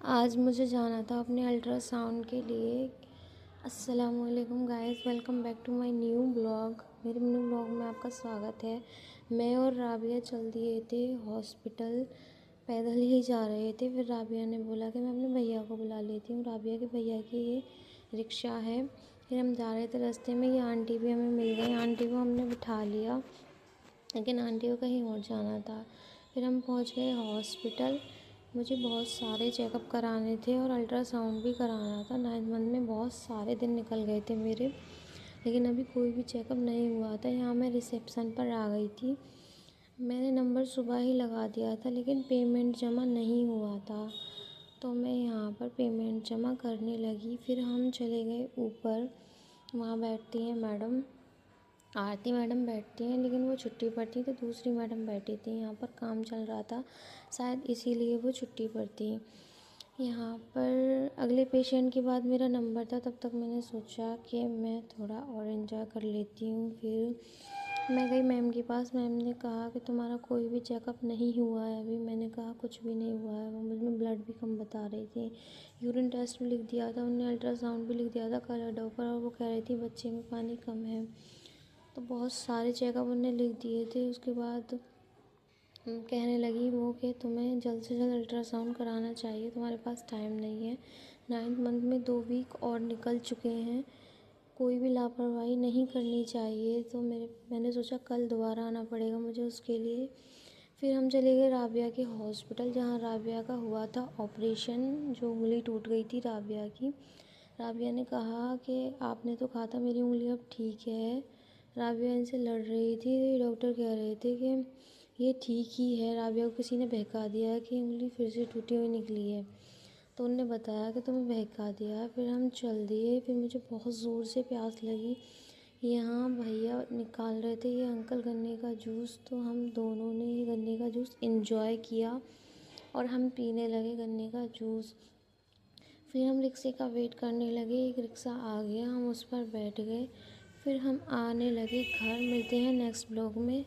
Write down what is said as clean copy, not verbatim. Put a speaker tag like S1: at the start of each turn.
S1: आज मुझे जाना था अपने अल्ट्रासाउंड के लिए। अस्सलामुअलैकुम guys, welcome back to my new blog. मेरे न्यू ब्लॉग में आपका स्वागत है। मैं और राबिया चल दिए थे हॉस्पिटल, पैदल ही जा रहे थे। फिर राबिया ने बोला कि मैं अपने भैया को बुला लेती हूँ। राबिया के भैया की ये रिक्शा है। फिर हम जा रहे थे, रास्ते में ये आंटी भी हमें मिल गई। आंटी को हमने बिठा लिया, लेकिन आंटी को कहीं और जाना था। फिर हम पहुँच गए हॉस्पिटल। मुझे बहुत सारे चेकअप कराने थे और अल्ट्रासाउंड भी कराना था। 9th मंथ में बहुत सारे दिन निकल गए थे मेरे, लेकिन अभी कोई भी चेकअप नहीं हुआ था। यहाँ मैं रिसेप्शन पर आ गई थी। मैंने नंबर सुबह ही लगा दिया था, लेकिन पेमेंट जमा नहीं हुआ था, तो मैं यहाँ पर पेमेंट जमा करने लगी। फिर हम चले गए ऊपर। वहाँ बैठती हैं मैडम, आरती मैडम बैठती हैं, लेकिन वो छुट्टी पर थी, तो दूसरी मैडम बैठी थी। यहाँ पर काम चल रहा था, शायद इसीलिए वो छुट्टी पर थी। यहाँ पर अगले पेशेंट के बाद मेरा नंबर था। तब तक मैंने सोचा कि मैं थोड़ा और एंजॉय कर लेती हूँ। फिर मैं गई मैम के पास। मैम ने कहा कि तुम्हारा कोई भी चेकअप नहीं हुआ है अभी। मैंने कहा कुछ भी नहीं हुआ है। वो मुझमें ब्लड भी कम बता रही थी। यूरिन टेस्ट भी लिख दिया था उन्होंने, अल्ट्रासाउंड भी लिख दिया था कलर डॉपर, और वो कह रही थी बच्चे में पानी कम है। तो बहुत सारे चेकअप उन्होंने लिख दिए थे। उसके बाद कहने लगी वो कि तुम्हें जल्द से जल्द अल्ट्रासाउंड कराना चाहिए, तुम्हारे पास टाइम नहीं है। 9th मंथ में 2 वीक और निकल चुके हैं, कोई भी लापरवाही नहीं करनी चाहिए। तो मैंने सोचा कल दोबारा आना पड़ेगा मुझे उसके लिए। फिर हम चले गए राबिया के हॉस्पिटल, जहाँ राबिया का हुआ था ऑपरेशन। जो उंगली टूट गई थी राबिया की। राबिया ने कहा कि आपने तो कहा था मेरी उंगली अब ठीक है। राबिया इनसे लड़ रही थी। डॉक्टर कह रहे थे कि ये ठीक ही है। राबिया को किसी ने बहका दिया है कि उंगली फिर से टूटी हुई निकली है, तो उनने बताया कि तुम्हें बहका दिया है। फिर हम चल दिए। फिर मुझे बहुत ज़ोर से प्यास लगी। यहाँ भैया निकाल रहे थे ये अंकल गन्ने का जूस, तो हम दोनों ने ये गन्ने का जूस इंजॉय किया और हम पीने लगे गन्ने का जूस। फिर हम रिक्शे का वेट करने लगे। एक रिक्शा आ गया, हम उस पर बैठ गए। फिर हम आने लगे घर। मिलते हैं नेक्स्ट ब्लॉग में।